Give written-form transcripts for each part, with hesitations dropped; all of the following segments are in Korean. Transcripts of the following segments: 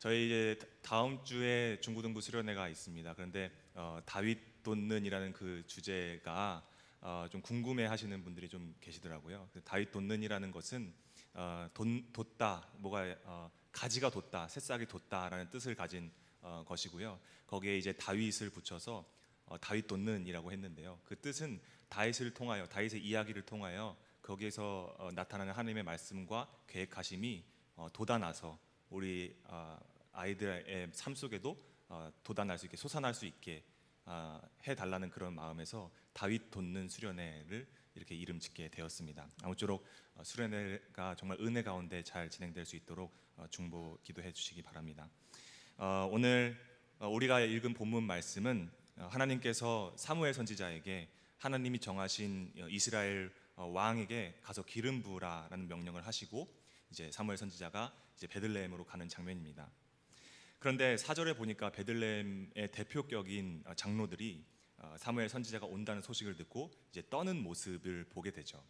저희 이제 다음 주에 중고등부 수련회가 있습니다. 그런데 다윗 돋는이라는 그 주제가 좀 궁금해하시는 분들이 좀 계시더라고요. 다윗 돋는이라는 것은 돋다, 뭐가 가지가 돋다, 새싹이 돋다라는 뜻을 가진 것이고요. 거기에 이제 다윗을 붙여서 다윗 돋는이라고 했는데요. 그 뜻은 다윗을 통하여, 다윗의 이야기를 통하여 거기에서 나타나는 하나님의 말씀과 계획하심이 돋아나서 우리 아이들의 삶 속에도 돋아날 수 있게, 솟아날 수 있게 해달라는 그런 마음에서 다윗 돋는 수련회를 이렇게 이름 짓게 되었습니다. 아무쪼록 수련회가 정말 은혜 가운데 잘 진행될 수 있도록 중보 기도해 주시기 바랍니다. 오늘 우리가 읽은 본문 말씀은 하나님께서 사무엘 선지자에게 하나님이 정하신 이스라엘 왕에게 가서 기름 부으라라는 명령을 하시고 이제 사무엘 선지자가 이제 베들레헴으로 가는 장면입니다. 그런데 4절에 보니까 베들레헴의 대표격인 장로들이 사무엘 선지자가 온다는 소식을 듣고 이제 떠는 모습을 보게 되죠.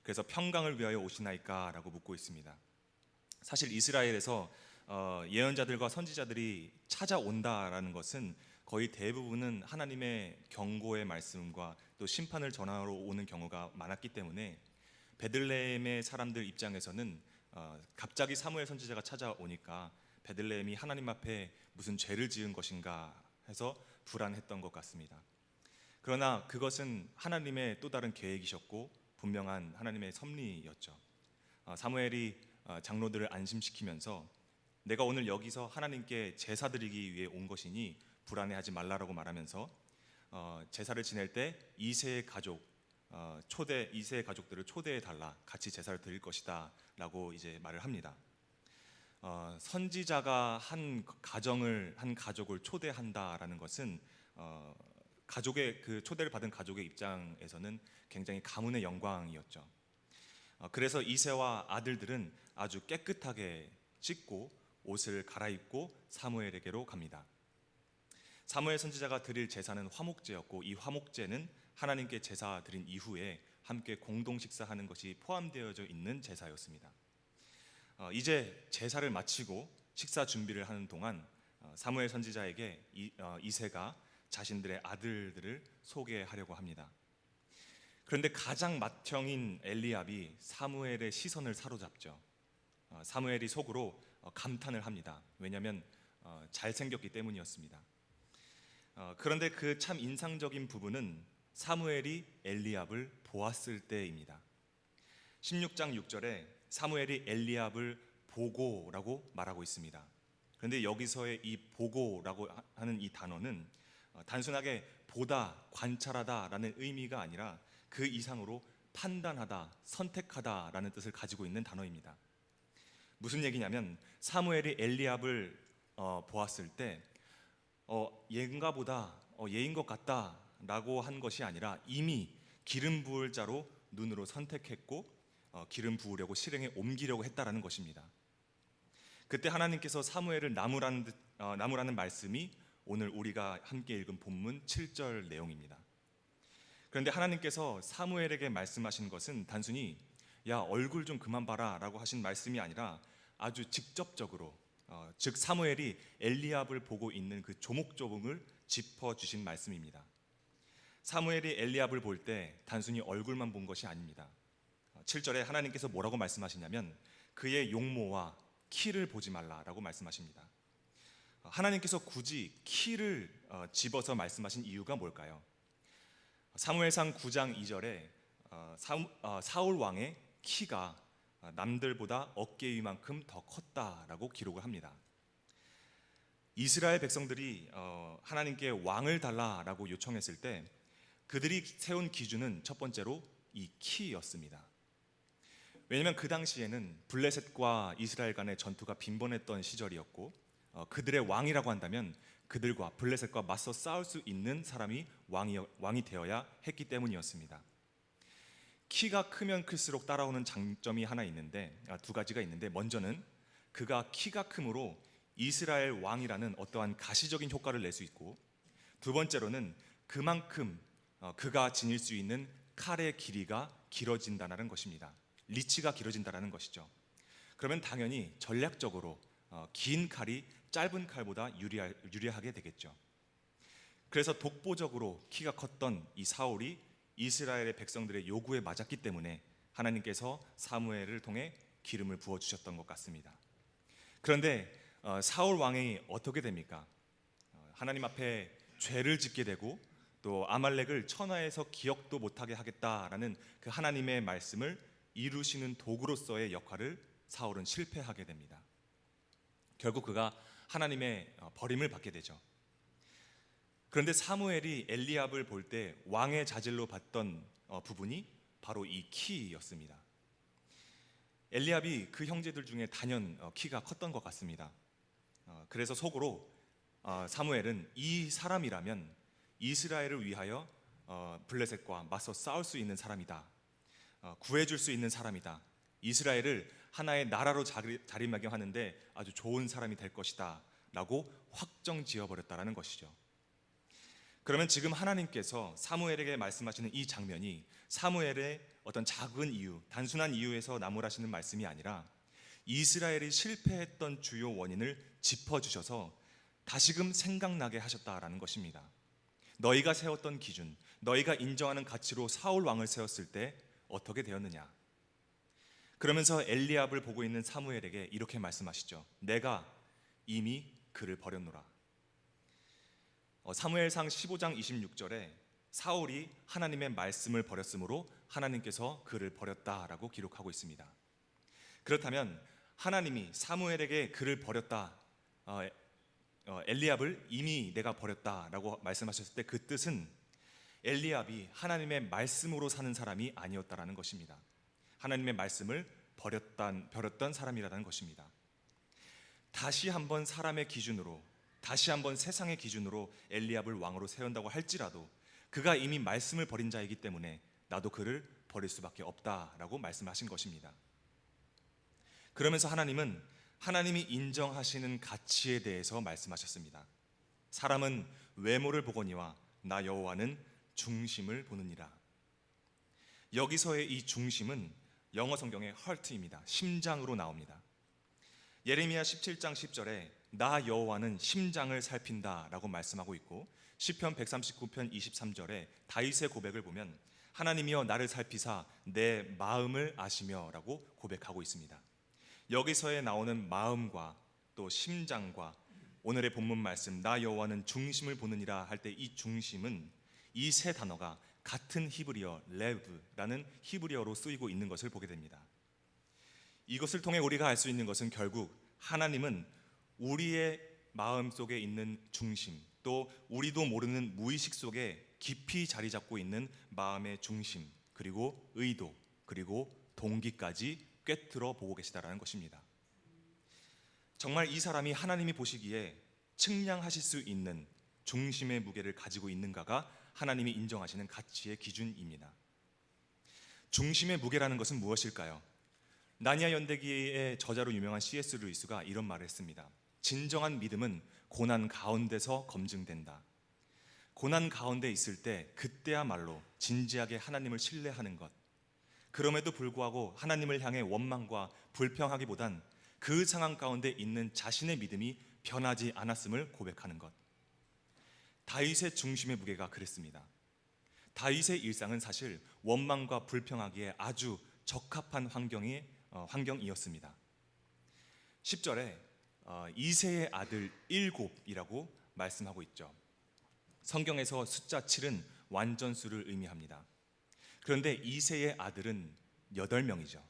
그래서 평강을 위하여 오시나이까라고 묻고 있습니다. 사실 이스라엘에서 예언자들과 선지자들이 찾아온다라는 것은 거의 대부분은 하나님의 경고의 말씀과 또 심판을 전하러 오는 경우가 많았기 때문에 베들레헴의 사람들 입장에서는 갑자기 사무엘 선지자가 찾아오니까 베들레헴이 하나님 앞에 무슨 죄를 지은 것인가 해서 불안했던 것 같습니다. 그러나 그것은 하나님의 또 다른 계획이셨고 분명한 하나님의 섭리였죠. 사무엘이 장로들을 안심시키면서 내가 오늘 여기서 하나님께 제사 드리기 위해 온 것이니 불안해하지 말라라고 말하면서 제사를 지낼 때 이세의 가족들을 초대해 달라, 같이 제사를 드릴 것이다라고 이제 말을 합니다. 선지자가 한 가족을 초대한다라는 것은 가족의 그 초대를 받은 가족의 입장에서는 굉장히 가문의 영광이었죠. 그래서 이새와 아들들은 아주 깨끗하게 씻고 옷을 갈아입고 사무엘에게로 갑니다. 사무엘 선지자가 드릴 제사는 화목제였고 이 화목제는 하나님께 제사 드린 이후에 함께 공동 식사하는 것이 포함되어져 있는 제사였습니다. 이제 제사를 마치고 식사 준비를 하는 동안 사무엘 선지자에게 이새가 자신들의 아들들을 소개하려고 합니다. 그런데 가장 맏형인 엘리압이 사무엘의 시선을 사로잡죠. 사무엘이 속으로 감탄을 합니다. 왜냐하면 잘생겼기 때문이었습니다. 그런데 그 참 인상적인 부분은 사무엘이 엘리압을 보았을 때입니다. 16장 6절에 사무엘이 엘리압을 보고라고 말하고 있습니다. 그런데 여기서의 이 보고라고 하는 이 단어는 단순하게 보다, 관찰하다라는 의미가 아니라 그 이상으로 판단하다, 선택하다라는 뜻을 가지고 있는 단어입니다. 무슨 얘기냐면 사무엘이 엘리압을 보았을 때 얘인가 보다, 얘인 것 같다라고 한 것이 아니라 이미 기름 부을 자로 눈으로 선택했고 기름 부으려고 실행에 옮기려고 했다라는 것입니다. 그때 하나님께서 사무엘을 나무라는 말씀이 오늘 우리가 함께 읽은 본문 7절 내용입니다. 그런데 하나님께서 사무엘에게 말씀하신 것은 단순히 야 얼굴 좀 그만 봐라 라고 하신 말씀이 아니라 아주 직접적으로 즉 사무엘이 엘리압을 보고 있는 그 조목조목을 짚어주신 말씀입니다. 사무엘이 엘리압을 볼 때 단순히 얼굴만 본 것이 아닙니다. 7절에 하나님께서 뭐라고 말씀하시냐면 그의 용모와 키를 보지 말라라고 말씀하십니다. 하나님께서 굳이 키를 집어서 말씀하신 이유가 뭘까요? 사무엘상 9장 2절에 사울 왕의 키가 남들보다 어깨 위만큼 더 컸다라고 기록을 합니다. 이스라엘 백성들이 하나님께 왕을 달라라고 요청했을 때 그들이 세운 기준은 첫 번째로 이 키였습니다. 왜냐하면 그 당시에는 블레셋과 이스라엘 간의 전투가 빈번했던 시절이었고 그들의 왕이라고 한다면 그들과 블레셋과 맞서 싸울 수 있는 사람이 왕이 되어야 했기 때문이었습니다. 키가 크면 클수록 따라오는 장점이 두 가지가 있는데 먼저는 그가 키가 크므로 이스라엘 왕이라는 어떠한 가시적인 효과를 낼 수 있고 두 번째로는 그만큼 그가 지닐 수 있는 칼의 길이가 길어진다는 것입니다. 리치가 길어진다는 것이죠. 그러면 당연히 전략적으로 긴 칼이 짧은 칼보다 유리하게 되겠죠. 그래서 독보적으로 키가 컸던 이 사울이 이스라엘의 백성들의 요구에 맞았기 때문에 하나님께서 사무엘을 통해 기름을 부어 주셨던 것 같습니다. 그런데 사울 왕이 어떻게 됩니까? 하나님 앞에 죄를 짓게 되고 또 아말렉을 천하에서 기억도 못하게 하겠다라는 그 하나님의 말씀을 이루시는 도구로서의 역할을 사울은 실패하게 됩니다. 결국 그가 하나님의 버림을 받게 되죠. 그런데 사무엘이 엘리압을 볼 때 왕의 자질로 봤던 부분이 바로 이 키였습니다. 엘리압이 그 형제들 중에 단연 키가 컸던 것 같습니다. 그래서 속으로 사무엘은 이 사람이라면 이스라엘을 위하여 블레셋과 맞서 싸울 수 있는 사람이다. 구해줄 수 있는 사람이다. 이스라엘을 하나의 나라로 자리매김하는데 아주 좋은 사람이 될 것이다 라고 확정 지어버렸다라는 것이죠. 그러면 지금 하나님께서 사무엘에게 말씀하시는 이 장면이 사무엘의 어떤 작은 이유, 단순한 이유에서 나무라시는 말씀이 아니라 이스라엘이 실패했던 주요 원인을 짚어주셔서 다시금 생각나게 하셨다라는 것입니다. 너희가 세웠던 기준, 너희가 인정하는 가치로 사울 왕을 세웠을 때 어떻게 되었느냐? 그러면서 엘리압을 보고 있는 사무엘에게 이렇게 말씀하시죠. 내가 이미 그를 버렸노라. 사무엘상 15장 26절에 사울이 하나님의 말씀을 버렸으므로 하나님께서 그를 버렸다라고 기록하고 있습니다. 그렇다면 하나님이 사무엘에게 그를 버렸다, 엘리압을 이미 내가 버렸다라고 말씀하셨을 때 그 뜻은 엘리압이 하나님의 말씀으로 사는 사람이 아니었다라는 것입니다. 하나님의 말씀을 버렸던 사람이라는 것입니다. 다시 한번 사람의 기준으로, 다시 한번 세상의 기준으로 엘리압을 왕으로 세운다고 할지라도 그가 이미 말씀을 버린 자이기 때문에 나도 그를 버릴 수밖에 없다라고 말씀하신 것입니다. 그러면서 하나님은 하나님이 인정하시는 가치에 대해서 말씀하셨습니다. 사람은 외모를 보거니와 나 여호와는 중심을 보느니라. 여기서의 이 중심은 영어 성경의 heart입니다. 심장으로 나옵니다. 예레미야 17장 10절에 나 여호와는 심장을 살핀다 라고 말씀하고 있고, 시편 139편 23절에 다윗의 고백을 보면 하나님이여 나를 살피사 내 마음을 아시며 라고 고백하고 있습니다. 여기서에 나오는 마음과 또 심장과 오늘의 본문 말씀 나 여호와는 중심을 보느니라 할 때 이 중심은 이 세 단어가 같은 히브리어 레브라는 히브리어로 쓰이고 있는 것을 보게 됩니다. 이것을 통해 우리가 알 수 있는 것은 결국 하나님은 우리의 마음 속에 있는 중심, 또 우리도 모르는 무의식 속에 깊이 자리 잡고 있는 마음의 중심, 그리고 의도, 그리고 동기까지 꿰뚫어 보고 계시다라는 것입니다. 정말 이 사람이 하나님이 보시기에 측량하실 수 있는 중심의 무게를 가지고 있는가가 하나님이 인정하시는 가치의 기준입니다. 중심의 무게라는 것은 무엇일까요? 나니아 연대기의 저자로 유명한 C.S. 루이스가 이런 말을 했습니다. 진정한 믿음은 고난 가운데서 검증된다. 고난 가운데 있을 때 그때야말로 진지하게 하나님을 신뢰하는 것, 그럼에도 불구하고 하나님을 향해 원망과 불평하기보단 그 상황 가운데 있는 자신의 믿음이 변하지 않았음을 고백하는 것. 다윗의 중심의 무게가 그랬습니다. 다윗의 일상은 사실 원망과 불평하기에 아주 적합한 환경이었습니다. 10절에 이새의 아들 7이라고 말씀하고 있죠. 성경에서 숫자 7은 완전수를 의미합니다. 그런데 이새의 아들은 8명이죠.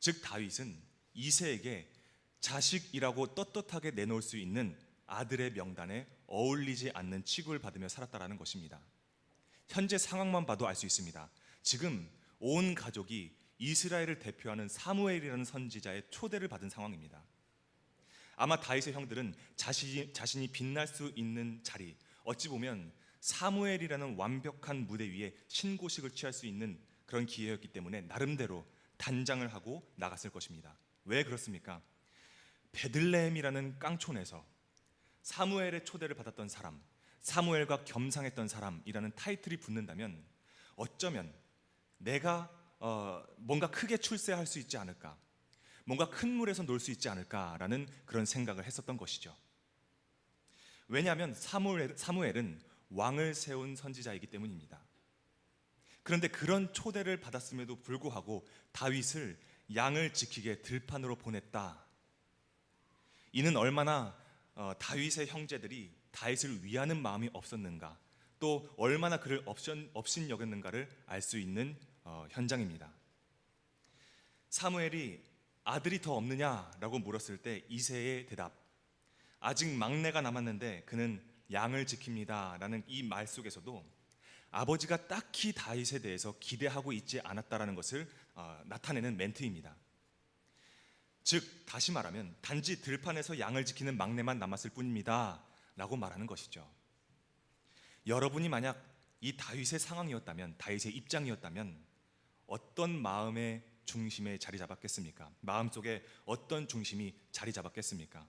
즉 다윗은 이새에게 자식이라고 떳떳하게 내놓을 수 있는 아들의 명단에 어울리지 않는 취급을 받으며 살았다라는 것입니다. 현재 상황만 봐도 알 수 있습니다. 지금 온 가족이 이스라엘을 대표하는 사무엘이라는 선지자의 초대를 받은 상황입니다. 아마 다윗의 형들은 자신이 빛날 수 있는 자리, 어찌 보면 사무엘이라는 완벽한 무대 위에 신고식을 취할 수 있는 그런 기회였기 때문에 나름대로 단장을 하고 나갔을 것입니다. 왜 그렇습니까? 베들레헴이라는 깡촌에서 사무엘의 초대를 받았던 사람, 사무엘과 겸상했던 사람이라는 타이틀이 붙는다면 어쩌면 내가 뭔가 크게 출세할 수 있지 않을까, 뭔가 큰 물에서 놀 수 있지 않을까라는 그런 생각을 했었던 것이죠. 왜냐하면 사무엘은 왕을 세운 선지자이기 때문입니다. 그런데 그런 초대를 받았음에도 불구하고 다윗을 양을 지키게 들판으로 보냈다. 이는 얼마나 다윗의 형제들이 다윗을 위하는 마음이 없었는가, 또 얼마나 그를 업신여겼는가를 알 수 있는 현장입니다. 사무엘이 아들이 더 없느냐라고 물었을 때 이새의 대답, 아직 막내가 남았는데 그는 양을 지킵니다 라는 이 말 속에서도 아버지가 딱히 다윗에 대해서 기대하고 있지 않았다라는 것을 나타내는 멘트입니다. 즉 다시 말하면 단지 들판에서 양을 지키는 막내만 남았을 뿐입니다 라고 말하는 것이죠. 여러분이 만약 이 다윗의 상황이었다면, 다윗의 입장이었다면 어떤 마음의 중심에 자리 잡았겠습니까? 마음속에 어떤 중심이 자리 잡았겠습니까?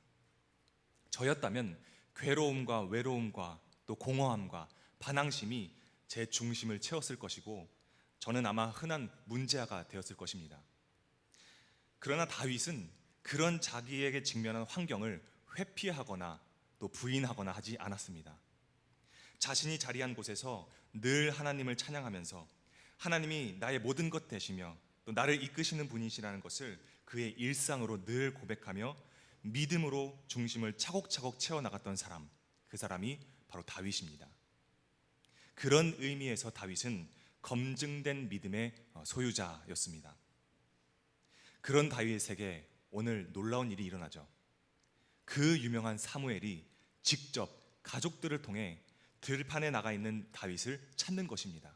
저였다면 괴로움과 외로움과 또 공허함과 반항심이 제 중심을 채웠을 것이고, 저는 아마 흔한 문제아가 되었을 것입니다. 그러나 다윗은 그런 자기에게 직면한 환경을 회피하거나 또 부인하거나 하지 않았습니다. 자신이 자리한 곳에서 늘 하나님을 찬양하면서 하나님이 나의 모든 것 되시며 또 나를 이끄시는 분이시라는 것을 그의 일상으로 늘 고백하며 믿음으로 중심을 차곡차곡 채워나갔던 사람, 그 사람이 바로 다윗입니다. 그런 의미에서 다윗은 검증된 믿음의 소유자였습니다. 그런 다윗에게 오늘 놀라운 일이 일어나죠. 그 유명한 사무엘이 직접 가족들을 통해 들판에 나가 있는 다윗을 찾는 것입니다.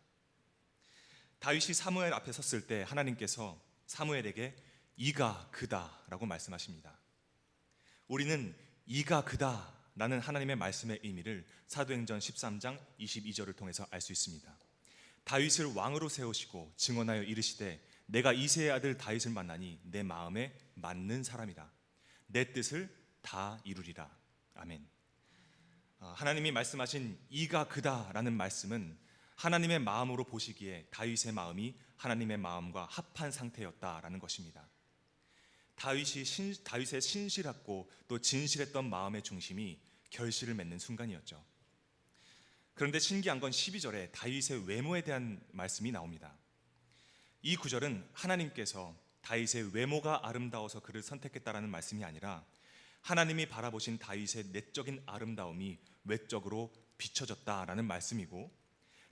다윗이 사무엘 앞에 섰을 때 하나님께서 사무엘에게 이가 그다 라고 말씀하십니다. 우리는 이가 그다 라는 하나님의 말씀의 의미를 사도행전 13장 22절을 통해서 알 수 있습니다. 다윗을 왕으로 세우시고 증언하여 이르시되 내가 이새의 아들 다윗을 만나니 내 마음에 맞는 사람이라, 내 뜻을 다 이루리라. 아멘. 하나님이 말씀하신 이가 그다 라는 말씀은 하나님의 마음으로 보시기에 다윗의 마음이 하나님의 마음과 합한 상태였다라는 것입니다. 다윗의 신실했고 또 진실했던 마음의 중심이 결실을 맺는 순간이었죠. 그런데 신기한 건 12절에 다윗의 외모에 대한 말씀이 나옵니다. 이 구절은 하나님께서 다윗의 외모가 아름다워서 그를 선택했다라는 말씀이 아니라 하나님이 바라보신 다윗의 내적인 아름다움이 외적으로 비춰졌다라는 말씀이고,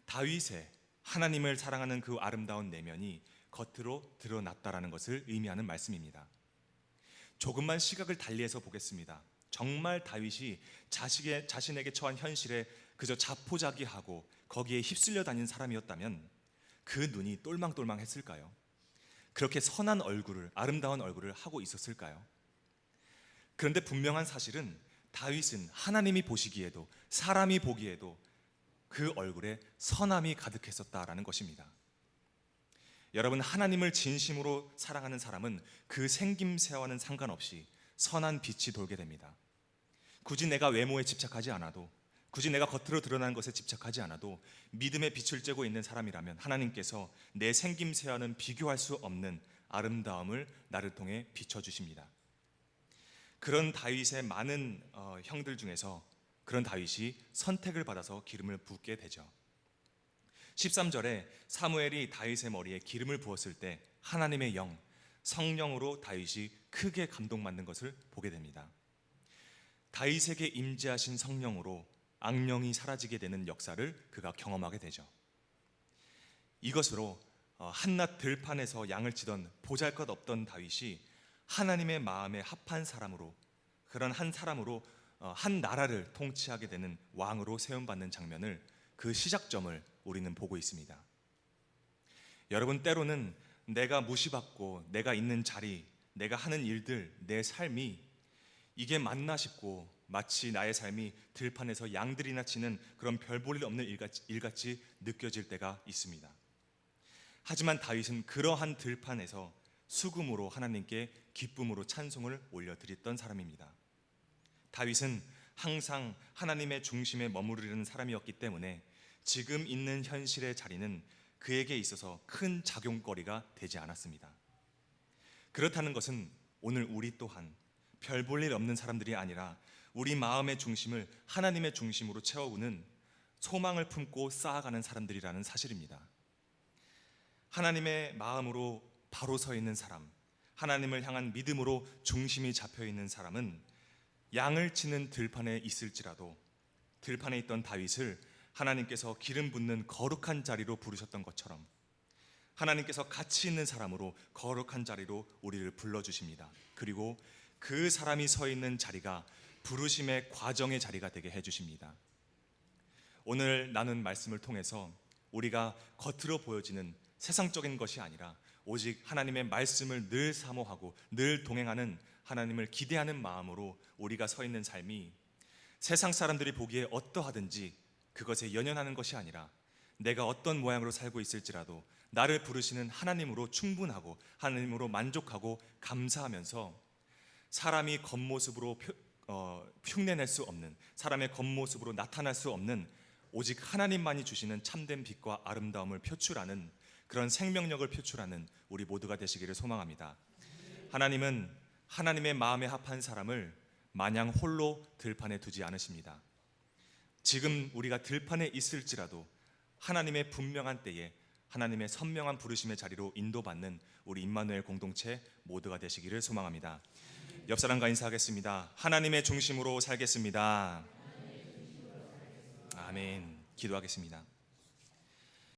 다윗의 하나님을 사랑하는 그 아름다운 내면이 겉으로 드러났다라는 것을 의미하는 말씀입니다. 조금만 시각을 달리해서 보겠습니다. 정말 다윗이 자신에게 처한 현실에 그저 자포자기하고 거기에 휩쓸려 다닌 사람이었다면 그 눈이 똘망똘망했을까요? 그렇게 선한 얼굴을, 아름다운 얼굴을 하고 있었을까요? 그런데 분명한 사실은 다윗은 하나님이 보시기에도 사람이 보기에도 그 얼굴에 선함이 가득했었다라는 것입니다. 여러분, 하나님을 진심으로 사랑하는 사람은 그 생김새와는 상관없이 선한 빛이 돌게 됩니다. 굳이 내가 외모에 집착하지 않아도, 굳이 내가 겉으로 드러나는 것에 집착하지 않아도 믿음의 빛을 쬐고 있는 사람이라면 하나님께서 내 생김새와는 비교할 수 없는 아름다움을 나를 통해 비춰주십니다. 그런 다윗의 많은 형들 중에서 그런 다윗이 선택을 받아서 기름을 붓게 되죠. 13절에 사무엘이 다윗의 머리에 기름을 부었을 때 하나님의 영, 성령으로 다윗이 크게 감동받는 것을 보게 됩니다. 다윗에게 임재하신 성령으로 악령이 사라지게 되는 역사를 그가 경험하게 되죠. 이것으로 한낱 들판에서 양을 치던 보잘것없던 다윗이 하나님의 마음에 합한 사람으로, 그런 한 사람으로 한 나라를 통치하게 되는 왕으로 세움받는 장면을, 그 시작점을 우리는 보고 있습니다. 여러분, 때로는 내가 무시받고 내가 있는 자리, 내가 하는 일들, 내 삶이 이게 맞나 싶고 마치 나의 삶이 들판에서 양들이나 치는 그런 별 볼 일 없는 일같이 느껴질 때가 있습니다. 하지만 다윗은 그러한 들판에서 수금으로 하나님께 기쁨으로 찬송을 올려드렸던 사람입니다. 다윗은 항상 하나님의 중심에 머무르는 사람이었기 때문에 지금 있는 현실의 자리는 그에게 있어서 큰 작용거리가 되지 않았습니다. 그렇다는 것은 오늘 우리 또한 별 볼 일 없는 사람들이 아니라 우리 마음의 중심을 하나님의 중심으로 채워오는 소망을 품고 쌓아가는 사람들이라는 사실입니다. 하나님의 마음으로 바로 서 있는 사람, 하나님을 향한 믿음으로 중심이 잡혀 있는 사람은 양을 치는 들판에 있을지라도 들판에 있던 다윗을 하나님께서 기름 붓는 거룩한 자리로 부르셨던 것처럼 하나님께서 가치 있는 사람으로 거룩한 자리로 우리를 불러주십니다. 그리고 그 사람이 서 있는 자리가 부르심의 과정의 자리가 되게 해주십니다. 오늘 나눈 말씀을 통해서 우리가 겉으로 보여지는 세상적인 것이 아니라 오직 하나님의 말씀을 늘 사모하고 늘 동행하는 하나님을 기대하는 마음으로 우리가 서 있는 삶이 세상 사람들이 보기에 어떠하든지 그것에 연연하는 것이 아니라 내가 어떤 모양으로 살고 있을지라도 나를 부르시는 하나님으로 충분하고 하나님으로 만족하고 감사하면서 사람이 겉모습으로 흉내낼 수 없는, 사람의 겉모습으로 나타날 수 없는 오직 하나님만이 주시는 참된 빛과 아름다움을 표출하는 그런 생명력을 표출하는 우리 모두가 되시기를 소망합니다. 하나님은 하나님의 마음에 합한 사람을 마냥 홀로 들판에 두지 않으십니다. 지금 우리가 들판에 있을지라도 하나님의 분명한 때에 하나님의 선명한 부르심의 자리로 인도받는 우리 임마누엘 공동체 모두가 되시기를 소망합니다. 옆 사람과 인사하겠습니다. 하나님의 중심으로 살겠습니다. 아멘. 기도하겠습니다.